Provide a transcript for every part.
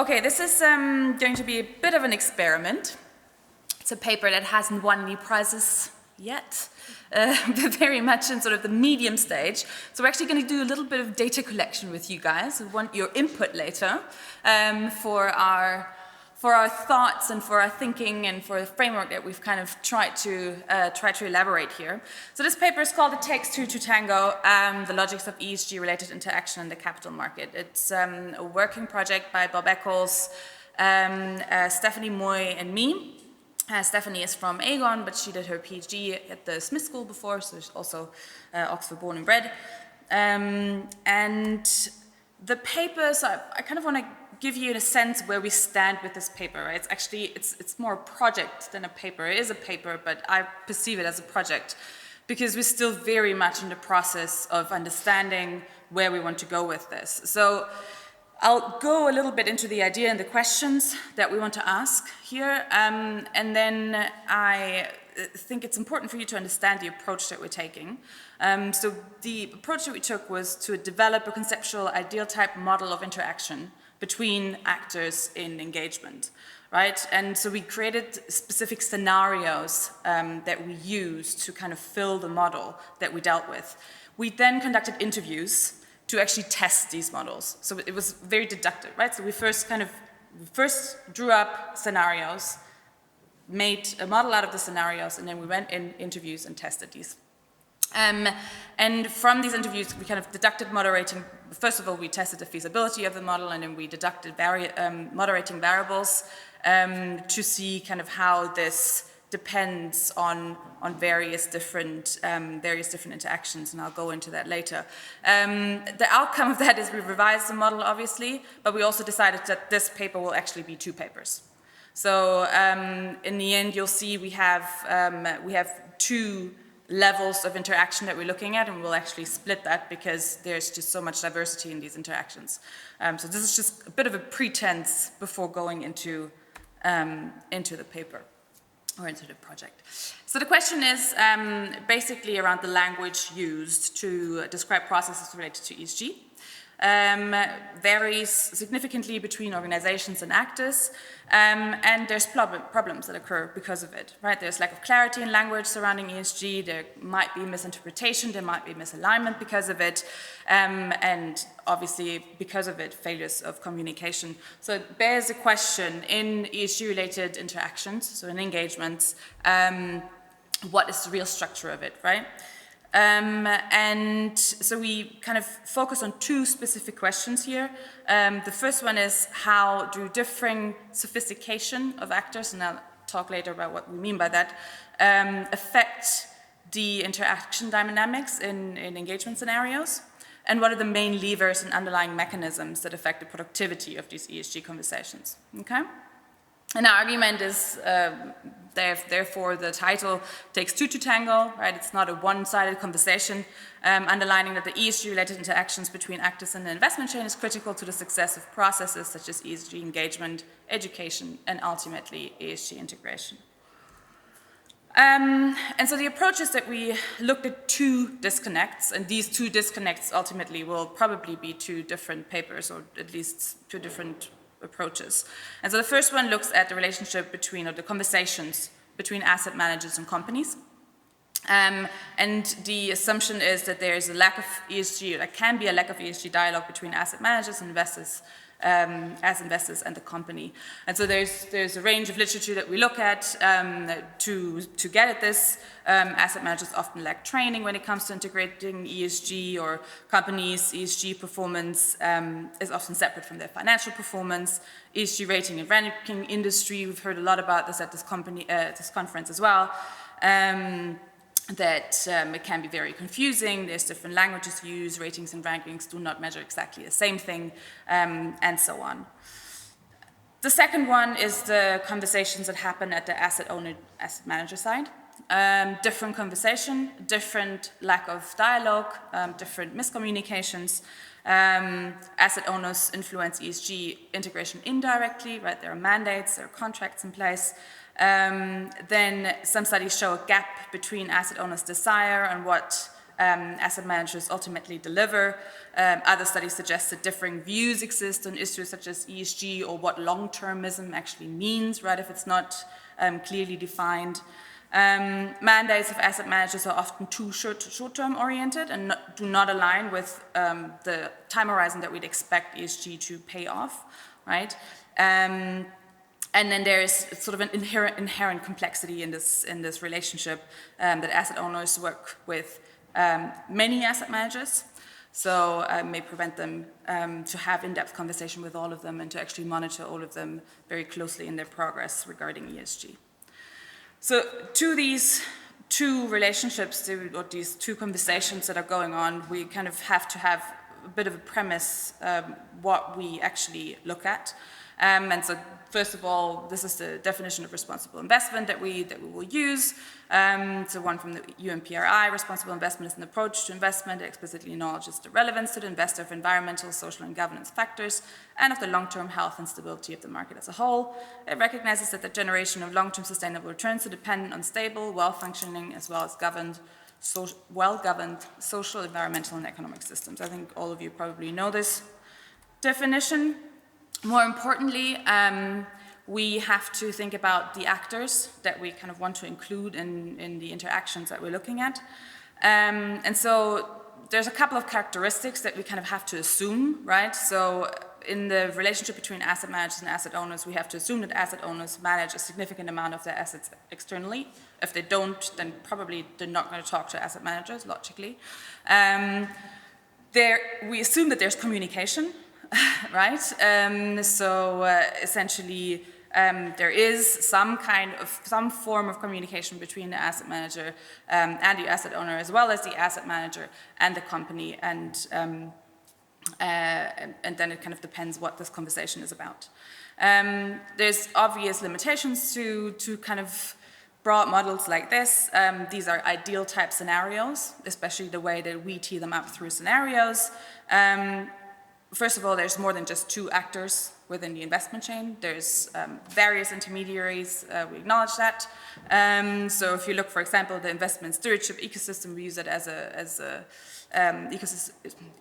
Okay, this is going to be a bit of an experiment. It's a paper that hasn't won any prizes yet, but very much in sort of the medium stage. So we're actually going to do a little bit of data collection with you guys. We want your input later for our thoughts and for our thinking and for the framework that we've kind of tried to elaborate here. So this paper is called "It Takes Two to Tango: The Logics of ESG-Related Interaction in the Capital Market." It's a working project by Bob Eccles, Stephanie Mooij, and me. Stephanie is from Aegon, but she did her PhD at the Smith School before, so she's also Oxford born and bred. And the paper, so I kind of want to give you in a sense where we stand with this paper, right? It's actually, it's more a project than a paper. It is a paper, but I perceive it as a project because we're still very much in the process of understanding where we want to go with this. So I'll go a little bit into the idea and the questions that we want to ask here, and then I think it's important for you to understand the approach that we're taking. So the approach that we took was to develop a conceptual ideal type model of interaction between actors in engagement, right? And so we created specific scenarios that we used to kind of fill the model that we dealt with. We then conducted interviews to actually test these models. So it was very deductive, right? So we first drew up scenarios, made a model out of the scenarios, and then we went in interviews and tested these. And from these interviews, we kind of deducted moderating. First of all, we tested the feasibility of the model, and then we deducted moderating variables to see kind of how this depends on various different interactions, and I'll go into that later. The outcome of that is we revised the model, obviously, but we also decided that this paper will actually be two papers. So in the end, you'll see we have two levels of interaction that we're looking at, and we'll actually split that because there's just so much diversity in these interactions. So this is just a bit of a pretense before going into the paper or into the project. So the question is basically around the language used to describe processes related to ESG. Varies significantly between organizations and actors, and there's problems that occur because of it, right? There's lack of clarity in language surrounding ESG, there might be misinterpretation, there might be misalignment because of it, and obviously because of it, failures of communication. So it bears a question in ESG-related interactions, so in engagements, what is the real structure of it, right? And so we kind of focus on two specific questions here. The first one is how do differing sophistication of actors, and I'll talk later about what we mean by that, affect the interaction dynamics in engagement scenarios, and what are the main levers and underlying mechanisms that affect the productivity of these ESG conversations, okay? And our argument is, therefore, the title takes two to tango, right? It's not a one-sided conversation, underlining that the ESG-related interactions between actors in the investment chain is critical to the success of processes such as ESG engagement, education, and ultimately ESG integration. And so the approach is that we looked at two disconnects, and these two disconnects ultimately will probably be two different papers, or at least two different approaches. And so the first one looks at the relationship between, or the conversations between asset managers and companies. And the assumption is that there is a lack of ESG, or there can be a lack of ESG dialogue between asset managers and investors, as investors and the company. And so there's a range of literature that we look at to get at this. Asset managers often lack training when it comes to integrating ESG, or companies' ESG performance is often separate from their financial performance. ESG rating and ranking industry, we've heard a lot about this at this conference as well. That it can be very confusing, there's different languages used, ratings and rankings do not measure exactly the same thing, and so on. The second one is the conversations that happen at the asset manager side. Different conversation, different lack of dialogue, different miscommunications. Asset owners influence ESG integration indirectly, right? There are mandates, there are contracts in place. Then some studies show a gap between asset owners' desire and what asset managers ultimately deliver. Other studies suggest that differing views exist on issues such as ESG or what long-termism actually means, right, if it's not clearly defined. Mandates of asset managers are often too short-term oriented and do not align with the time horizon that we'd expect ESG to pay off, right? And then there's sort of an inherent complexity in this relationship that asset owners work with many asset managers, so may prevent them to have in-depth conversation with all of them and to actually monitor all of them very closely in their progress regarding ESG. So to these two relationships, or these two conversations that are going on, we kind of have to have a bit of a premise what we actually look at. And so first of all, this is the definition of responsible investment that we will use. So one from the UNPRI, responsible investment is an approach to investment that explicitly acknowledges the relevance to the investor of environmental, social, and governance factors and of the long-term health and stability of the market as a whole. It recognizes that the generation of long-term sustainable returns are dependent on stable, well-functioning, as well as well-governed social, environmental, and economic systems. I think all of you probably know this definition. More importantly, we have to think about the actors that we kind of want to include in the interactions that we're looking at. And so there's a couple of characteristics that we kind of have to assume, right? So in the relationship between asset managers and asset owners, we have to assume that asset owners manage a significant amount of their assets externally. If they don't, then probably they're not going to talk to asset managers, logically. We assume that there's communication, right? So essentially, there is some form of communication between the asset manager and the asset owner, as well as the asset manager and the company, and then it kind of depends what this conversation is about. There's obvious limitations to kind of broad models like this. These are ideal type scenarios, especially the way that we tee them up through scenarios. First of all, there's more than just two actors within the investment chain. There's various intermediaries, we acknowledge that. So if you look, for example, the investment stewardship ecosystem, we use it as a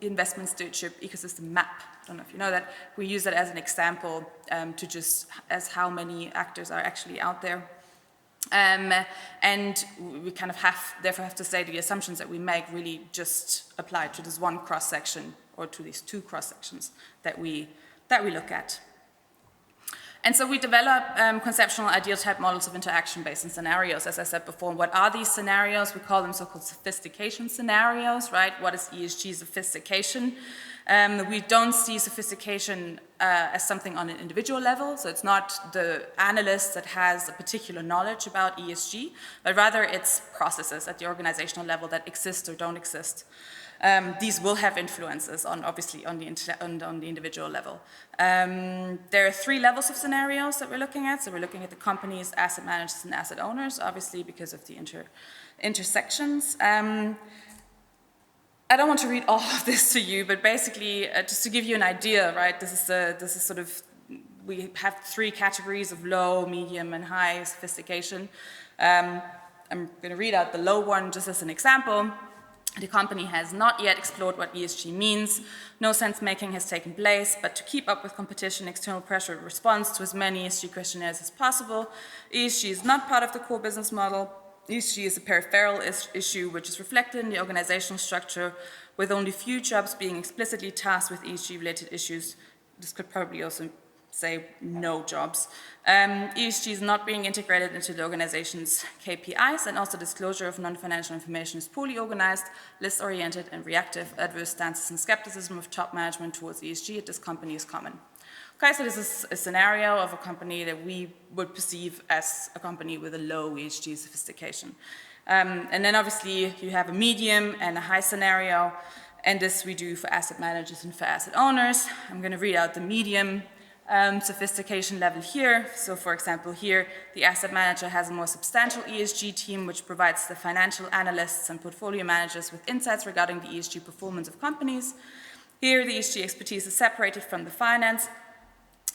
investment stewardship ecosystem map. I don't know if you know that. We use it as an example as how many actors are actually out there. And we kind of therefore have to say the assumptions that we make really just apply to this one cross-section, or to these two cross-sections that we look at. And so we develop conceptual ideal type models of interaction based on scenarios. As I said before, what are these scenarios? We call them so-called sophistication scenarios, right? What is ESG sophistication? We don't see sophistication as something on an individual level, so it's not the analyst that has a particular knowledge about ESG, but rather it's processes at the organizational level that exist or don't exist. These will have influences obviously on the individual level. There are three levels of scenarios that we're looking at. So we're looking at the companies, asset managers, and asset owners, obviously because of the intersections. I don't want to read all of this to you, but basically, just to give you an idea, right? This is sort of, we have three categories of low, medium, and high sophistication. I'm going to read out the low one just as an example. The company has not yet explored what ESG means. No sense-making has taken place, but to keep up with competition, external pressure responds to as many ESG questionnaires as possible. ESG is not part of the core business model. ESG is a peripheral issue which is reflected in the organizational structure, with only few jobs being explicitly tasked with ESG-related issues. This could probably also say no jobs. ESG is not being integrated into the organization's KPIs, and also disclosure of non-financial information is poorly organized, list-oriented, and reactive. Adverse stances and skepticism of top management towards ESG at this company is common. Okay, so this is a scenario of a company that we would perceive as a company with a low ESG sophistication. And then obviously you have a medium and a high scenario, and this we do for asset managers and for asset owners. I'm going to read out the medium sophistication level here. So for example here, the asset manager has a more substantial ESG team which provides the financial analysts and portfolio managers with insights regarding the ESG performance of companies. Here the ESG expertise is separated from the finance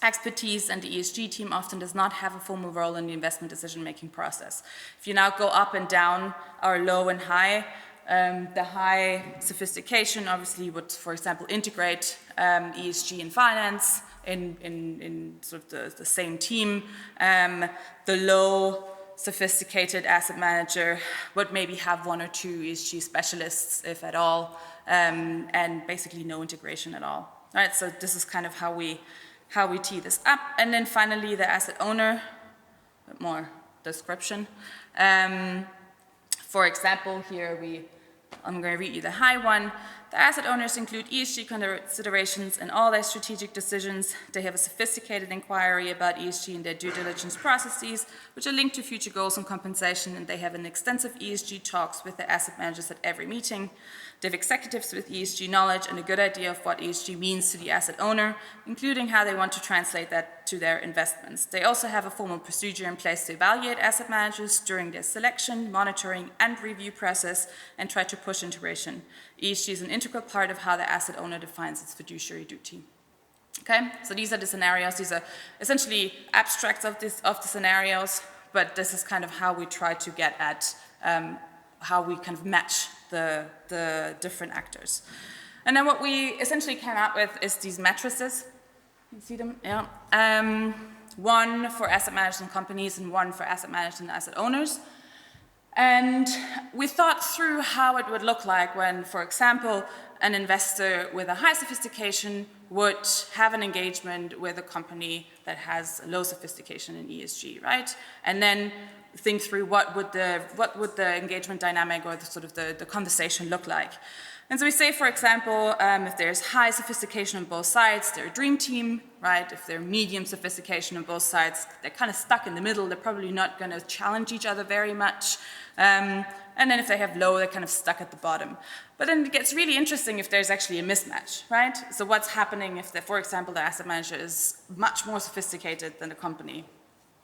expertise, and the ESG team often does not have a formal role in the investment decision-making process. If you now go up and down our low and high, The high sophistication obviously would, for example, integrate ESG and finance in sort of the same team. The low sophisticated asset manager would maybe have one or two ESG specialists, if at all, and basically no integration at all. Right, so this is kind of how we tee this up. And then finally, the asset owner, a bit more description. For example, here I'm going to read you the high one. The asset owners include ESG considerations in all their strategic decisions. They have a sophisticated inquiry about ESG in their due diligence processes, which are linked to future goals and compensation, and they have an extensive ESG talks with the asset managers at every meeting. They have executives with ESG knowledge and a good idea of what ESG means to the asset owner, including how they want to translate that to their investments. They also have a formal procedure in place to evaluate asset managers during their selection, monitoring, and review process, and try to push integration. ESG is an integral part of how the asset owner defines its fiduciary duty. Okay, so these are the scenarios. These are essentially abstracts of the scenarios, but this is kind of how we try to get at how we kind of match the different actors. And then what we essentially came out with is these mattresses. You see them? Yeah. One for asset management companies and one for asset managers and asset owners. And we thought through how it would look like when, for example, an investor with a high sophistication would have an engagement with a company that has low sophistication in ESG, right? And then think through what would the engagement dynamic or the conversation look like. And so we say, for example, if there's high sophistication on both sides, they're a dream team, right? If they're medium sophistication on both sides, they're kind of stuck in the middle. They're probably not going to challenge each other very much. And then if they have low, they're kind of stuck at the bottom. But then it gets really interesting if there's actually a mismatch, right? So what's happening if, for example, the asset manager is much more sophisticated than the company?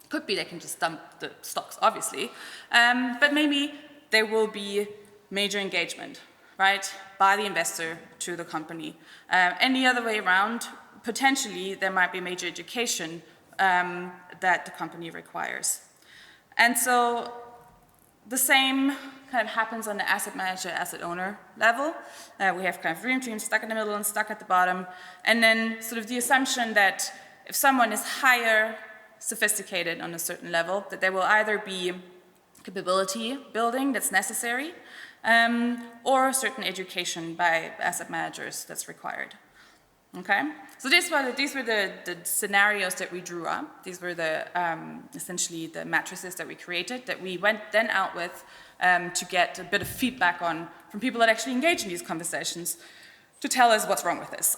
Could be they can just dump the stocks, obviously. But maybe there will be major engagement, right, by the investor to the company. And the other way around, potentially there might be major education that the company requires. And so the same kind of happens on the asset manager, asset owner level. We have kind of dream teams stuck in the middle and stuck at the bottom. And then sort of the assumption that if someone is higher sophisticated on a certain level, that there will either be capability building that's necessary, or certain education by asset managers that's required. Okay, so these were the scenarios that we drew up. These were the essentially the matrices that we created that we went then out with to get a bit of feedback on from people that actually engage in these conversations to tell us what's wrong with this,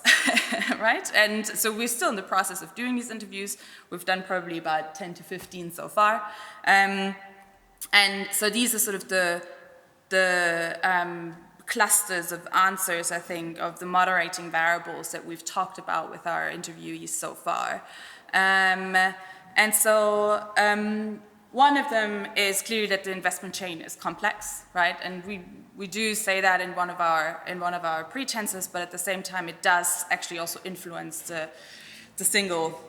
right? And so we're still in the process of doing these interviews. We've done probably about 10 to 15 so far. And so these are sort of the clusters of answers, I think, of the moderating variables that we've talked about with our interviewees so far. And so one of them is clearly that the investment chain is complex, right? And we do say that in one of our pretenses, but at the same time, it does actually also influence the single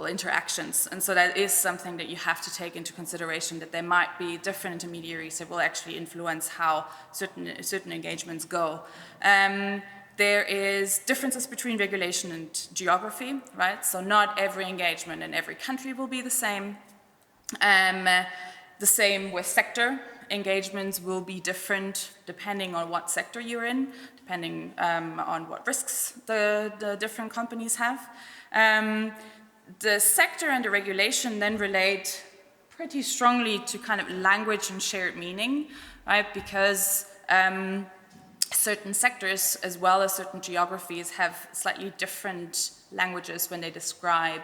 interactions. And so that is something that you have to take into consideration, that there might be different intermediaries that will actually influence how certain engagements go. There is differences between regulation and geography, right? So not every engagement in every country will be the same. The same with sector. Engagements will be different depending on what sector you're in, depending on what risks the different companies have. The sector and the regulation then relate pretty strongly to kind of language and shared meaning, right? Because certain sectors as well as certain geographies have slightly different languages when they describe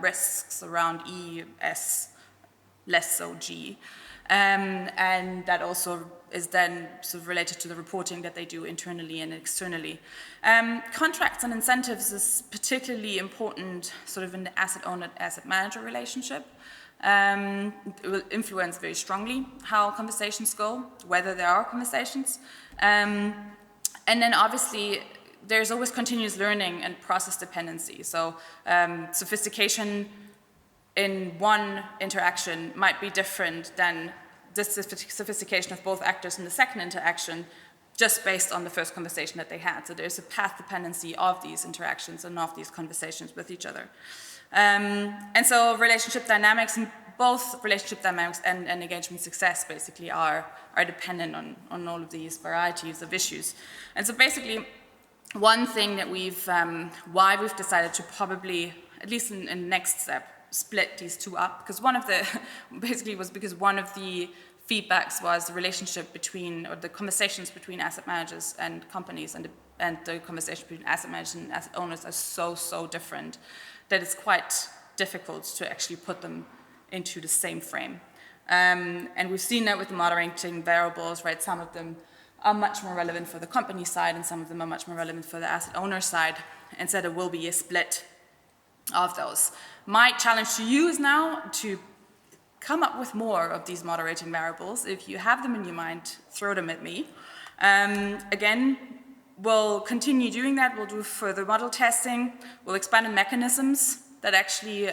risks around E, S, less so G. And that also is then sort of related to the reporting that they do internally and externally. Contracts and incentives is particularly important sort of in the asset owner, asset manager relationship. It will influence very strongly how conversations go, whether there are conversations. And then obviously there's always continuous learning and process dependency. So sophistication in one interaction might be different than this sophistication of both actors in the second interaction just based on the first conversation that they had. So there's a path dependency of these interactions and of these conversations with each other. And so relationship dynamics, and both relationship dynamics and engagement success basically are dependent on all of these varieties of issues. And so basically, one thing that why we've decided to probably, at least in the next step, split these two up, because one of the feedbacks was the relationship between, or the conversations between asset managers and companies, and the conversation between asset managers and asset owners are so different that it's quite difficult to actually put them into the same frame. And we've seen that with the moderating variables, right? Some of them are much more relevant for the company side, and some of them are much more relevant for the asset owner side, and so there will be a split of those. My challenge to you is now to come up with more of these moderating variables. If you have them in your mind, throw them at me. Again, we'll continue doing that. We'll do further model testing. We'll expand on mechanisms that actually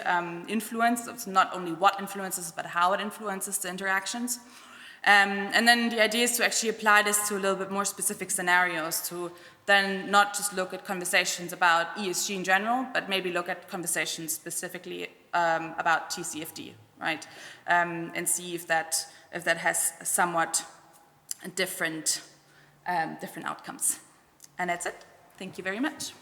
influence. It's not only what influences, but how it influences the interactions. And then the idea is to actually apply this to a little bit more specific scenarios, to then not just look at conversations about ESG in general, but maybe look at conversations specifically about TCFD, right? And see if that has somewhat different outcomes. And that's it. Thank you very much.